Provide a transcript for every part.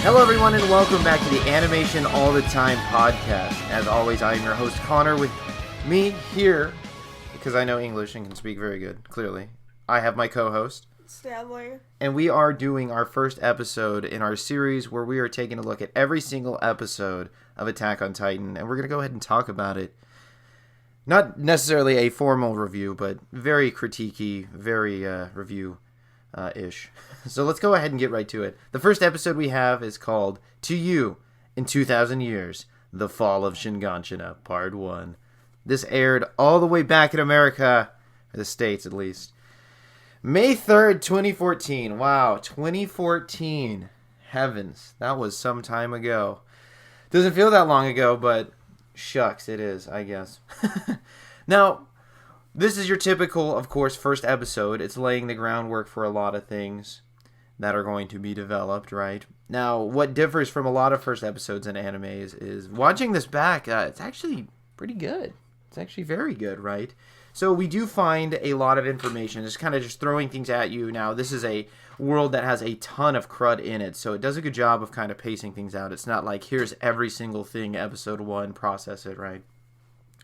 Hello, everyone, and welcome back to the Animation All the Time podcast. As always, I am your host, Connor. With me here, because I know English and can speak very good, clearly, I have my co-host, Stanley. And we are doing our first episode in our series where we are taking a look at every single episode of Attack on Titan, and we're going to go ahead and talk about it. Not necessarily a formal review, but very critiquey, very review-ish. So let's go ahead and get right to it. The first episode we have is called To You in 2,000 Years, The Fall of Shinganshina, Part 1. This aired all the way back in America, or the States at least, May 3rd, 2014. Wow, 2014. Heavens, that was some time ago. Doesn't feel that long ago, but shucks, it is, I guess. Now, this is your typical, of course, first episode. It's laying the groundwork for a lot of things that are going to be developed, right? Now, what differs from a lot of first episodes in animes is watching this back, it's actually pretty good. It's actually very good, right? So we do find a lot of information. It's kind of just throwing things at you. Now, this is a world that has a ton of crud in it, so it does a good job of kind of pacing things out. It's not like, here's every single thing, episode 1, process it, right?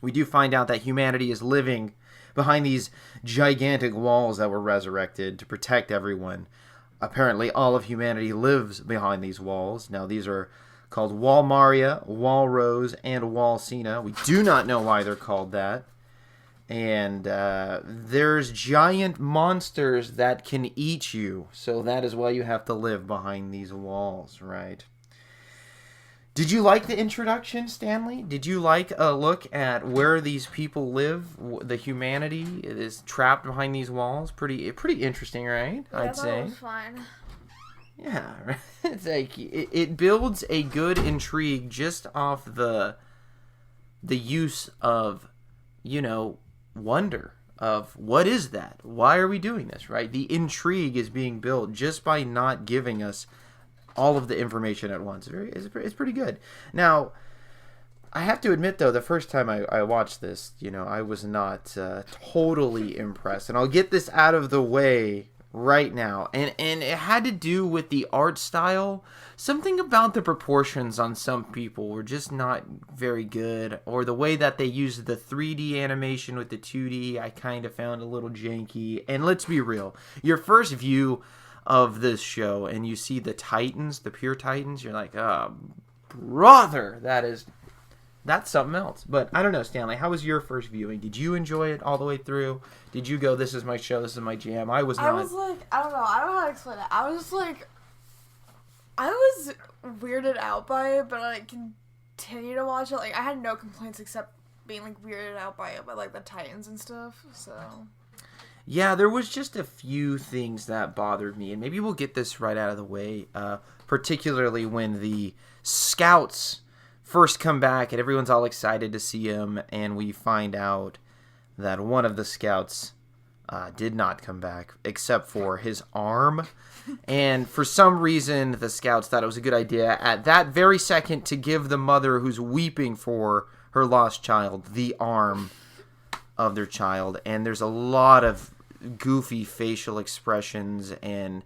We do find out that humanity is living behind these gigantic walls that were resurrected to protect everyone. Apparently, all of humanity lives behind these walls. Now, these are called Wall Maria, Wall Rose, and Wall Cena. We do not know why they're called that. And there's giant monsters that can eat you. So that is why you have to live behind these walls, right? Did you like the introduction, Stanley? Did you like a look at where these people live? The humanity is trapped behind these walls. Pretty interesting, right? Yeah, I'd I thought say. it was fine. Yeah, right? It's like it builds a good intrigue just off the use of, wonder of what is that? Why are we doing this, right? The intrigue is being built just by not giving us all of the information at once. It's pretty good. Now, I have to admit, though, the first time I watched this, I was not totally impressed. And I'll get this out of the way right now. And it had to do with the art style. Something about the proportions on some people were just not very good. Or the way that they used the 3D animation with the 2D, I kind of found a little janky. And let's be real. Your first view of this show and you see the Titans, the pure Titans, you're like, oh, brother, that's something else. But I don't know, Stanley, how was your first viewing? Did you enjoy it all the way through? Did you go, this is my show, this is my jam? I was not. I was like, I don't know how to explain it. I was like, I was weirded out by it, but I continue to watch it. Like, I had no complaints except being like weirded out by it, by like the Titans and stuff, so. Yeah, there was just a few things that bothered me, and maybe we'll get this right out of the way, particularly when the scouts first come back and everyone's all excited to see him, and we find out that one of the scouts did not come back, except for his arm. And for some reason, the scouts thought it was a good idea at that very second to give the mother who's weeping for her lost child the arm of their child. And there's a lot of goofy facial expressions, and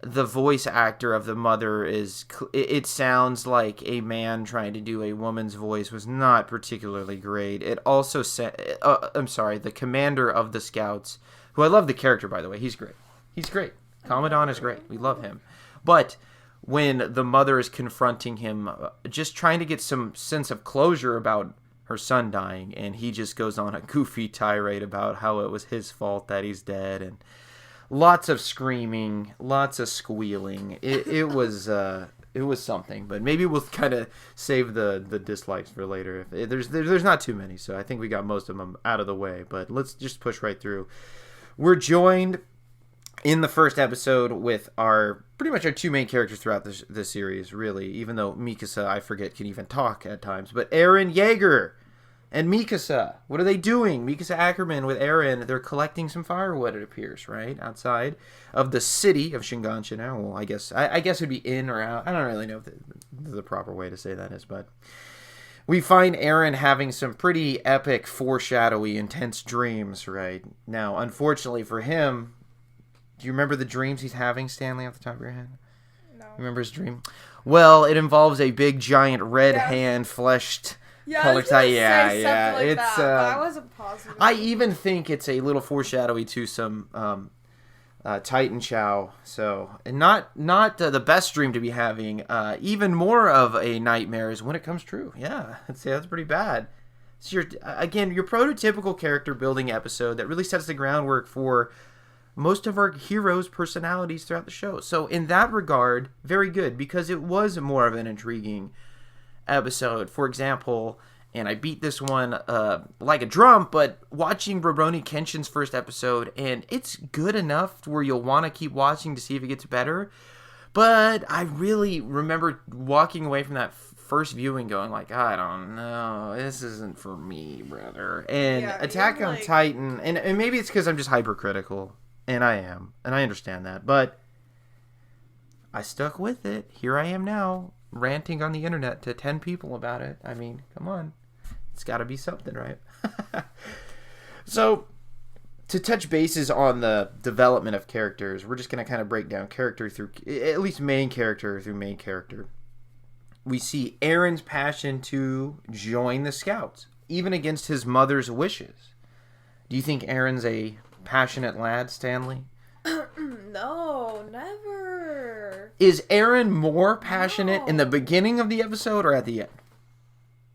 the voice actor of the mother it sounds like a man trying to do a woman's voice, was not particularly great. It also said, the commander of the scouts, who I love the character, by the way, he's great. Commandant is great. We love him. But when the mother is confronting him, just trying to get some sense of closure about her son dying, and he just goes on a goofy tirade about how it was his fault that he's dead, and lots of screaming, lots of squealing. It was something, but maybe we'll kind of save the dislikes for later. There's not too many, so I think we got most of them out of the way, but let's just push right through. We're joined in the first episode with pretty much our two main characters throughout this series, really, even though Mikasa, I forget, can even talk at times. But Eren Yeager and Mikasa, what are they doing? Mikasa Ackerman with Eren, they're collecting some firewood, it appears, right? Outside of the city of Shinganshina. Well, I guess it would be in or out. I don't really know if the proper way to say that is, but we find Eren having some pretty epic, foreshadowy, intense dreams, right? Now, unfortunately for him, do you remember the dreams he's having, Stanley, off the top of your head? No. Remember his dream? Well, it involves a big, giant, red Yes. hand, fleshed Yeah, color I was gonna tie. Yeah, say yeah. something like It's. that, but I wasn't positive. I even think it's a little foreshadowy to some Titan Chow. So, and not the best dream to be having. Even more of a nightmare is when it comes true. Yeah, that's pretty bad. It's your prototypical character building episode that really sets the groundwork for most of our heroes' personalities throughout the show. So in that regard, very good, because it was more of an intriguing episode. For example, and I beat this one like a drum, but watching Rurouni Kenshin's first episode, and it's good enough to where you'll want to keep watching to see if it gets better. But I really remember walking away from that first viewing going like, I don't know, this isn't for me, brother. And Yeah, Attack you're on like- Titan, and maybe it's because I'm just hypercritical, and I am, and I understand that, but I stuck with it. Here I am now, ranting on the internet to 10 people about it. I mean, come on. It's got to be something, right? So, to touch bases on the development of characters, we're just going to kind of break down character through, at least main character through main character. We see Aaron's passion to join the Scouts, even against his mother's wishes. Do you think Aaron's a passionate lad, Stanley? No, never. Is Aaron more passionate in the No. beginning of the episode or at the end?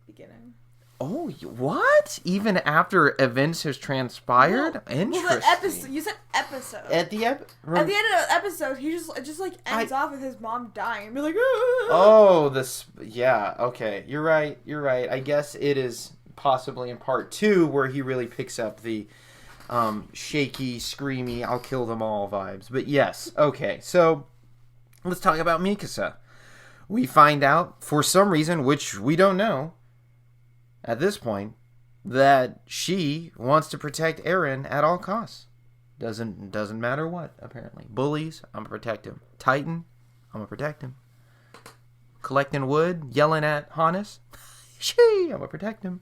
Beginning. Oh, what? Even after events has transpired? Interesting. Well, the episode. You said episode. At the At the end of the episode, he just like ends off with his mom dying and be like, Oh, yeah, okay. You're right. I guess it is possibly in part 2 where he really picks up the shaky, screamy, I'll kill them all vibes. But yes, okay. So, let's talk about Mikasa. We find out, for some reason, which we don't know at this point, that she wants to protect Eren at all costs. Doesn't matter what, apparently. Bullies, I'm gonna protect him. Titan, I'm gonna protect him. Collecting wood, yelling at Hannes, I'm gonna protect him.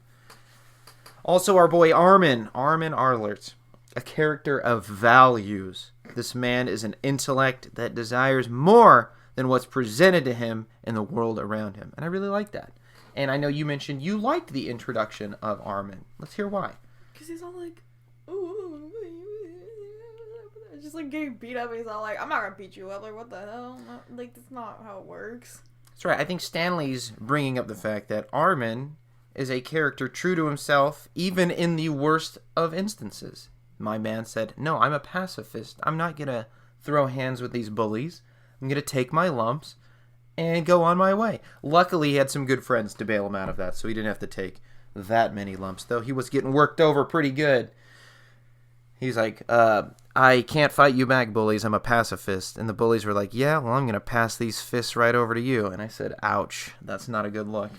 Also, our boy Armin Arlert, a character of values. This man is an intellect that desires more than what's presented to him in the world around him. And I really like that. And I know you mentioned you liked the introduction of Armin. Let's hear why. because he's all like, ooh, just like getting beat up. He's all like, I'm not gonna beat you up. Like, what the hell? Like, that's not how it works. That's right. I think Stanley's bringing up the fact that Armin is a character true to himself, even in the worst of instances. My man said, no, I'm a pacifist. I'm not going to throw hands with these bullies. I'm going to take my lumps and go on my way. Luckily, he had some good friends to bail him out of that, so he didn't have to take that many lumps, though he was getting worked over pretty good. He's like, I can't fight you back, bullies. I'm a pacifist. And the bullies were like, yeah, well, I'm going to pass these fists right over to you. And I said, ouch, that's not a good look.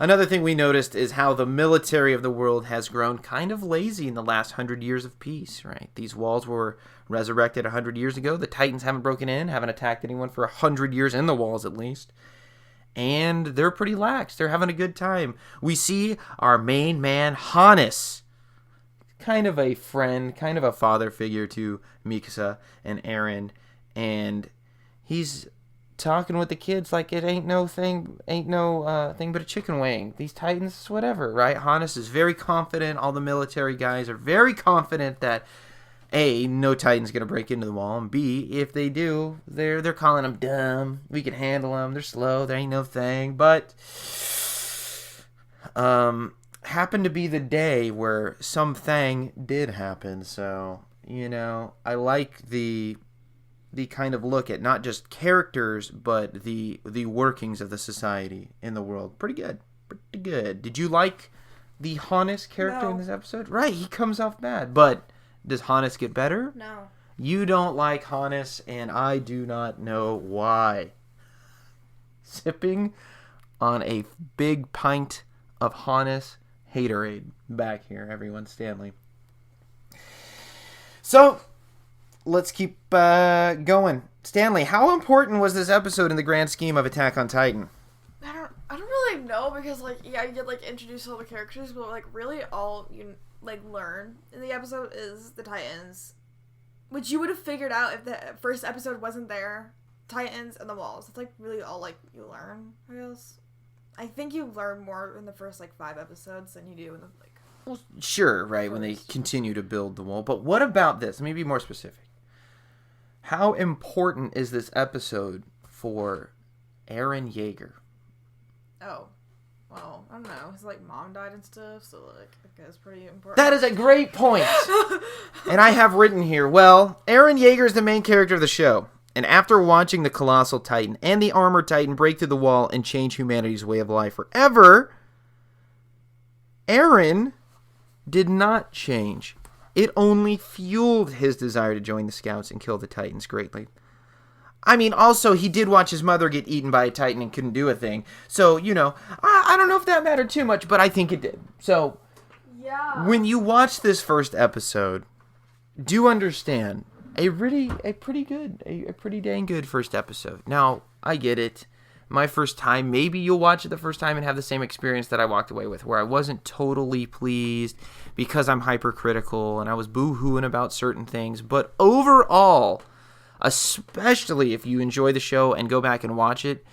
Another thing we noticed is how the military of the world has grown kind of lazy in the last 100 years of peace, right? These walls were resurrected 100 years ago. The Titans haven't broken in, haven't attacked anyone for 100 years in the walls at least. And they're pretty lax. They're having a good time. We see our main man, Hannes, kind of a friend, kind of a father figure to Mikasa and Eren. And he's talking with the kids like it ain't no thing but a chicken wing. These Titans, whatever, right? Hannes is very confident. All the military guys are very confident that A, no Titan's gonna break into the wall, and B, if they do, they're calling them dumb. We can handle them. They're slow. There ain't no thing. But happened to be the day where something did happen. So I like the kind of look at not just characters, but the workings of the society in the world. Pretty good. Did you like the Hannes character in this episode? Right, he comes off bad. But does Hannes get better? No. You don't like Hannes, and I do not know why. Sipping on a big pint of Hannes haterade back here, everyone. Stanley. So, let's keep going. Stanley, how important was this episode in the grand scheme of Attack on Titan? I don't really know because you get introduced to all the characters, but really all you learn in the episode is the Titans, which you would have figured out if the first episode wasn't there Titans and the walls. That's like really all like you learn, I guess. I think you learn more in the first like 5 episodes than you do in the like. Well, sure, right, when they continue to build the wall. But what about this? Let me be more specific. How important is this episode for Eren Yeager? Oh. Well, I don't know. His like mom died and stuff, so like I guess pretty important. That is a great point. And I have written here, well, Eren Yeager is the main character of the show. And after watching the Colossal Titan and the Armored Titan break through the wall and change humanity's way of life forever, Eren did not change. It only fueled his desire to join the Scouts and kill the Titans greatly. I mean, also, he did watch his mother get eaten by a Titan and couldn't do a thing. So, you know, I don't know if that mattered too much, but I think it did. So, yeah. When you watch this first episode, do understand a pretty dang good first episode. Now, I get it. My first time, maybe you'll watch it the first time and have the same experience that I walked away with, where I wasn't totally pleased because I'm hypercritical and I was boo-hooing about certain things. But overall, especially if you enjoy the show and go back and watch it,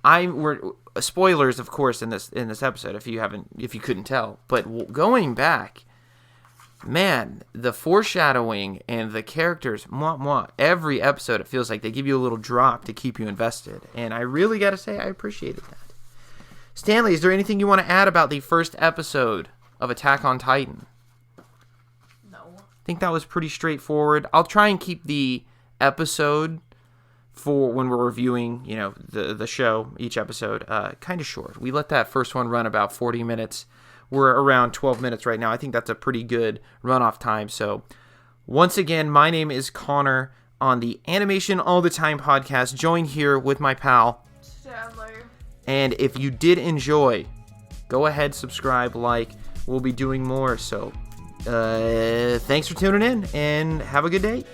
we're spoilers, of course, in this episode if you couldn't tell. But going back, man, the foreshadowing and the characters, every episode, it feels like they give you a little drop to keep you invested. And I really got to say, I appreciated that. Stanley, is there anything you want to add about the first episode of Attack on Titan? No. I think that was pretty straightforward. I'll try and keep the episode for when we're reviewing, the show, each episode, kind of short. We let that first one run about 40 minutes. We're around 12 minutes right now. I think that's a pretty good runoff time. So, once again, my name is Connor on the Animation All the Time podcast. Joined here with my pal, Stanley. And if you did enjoy, go ahead, subscribe, like. We'll be doing more. So, thanks for tuning in, and have a good day.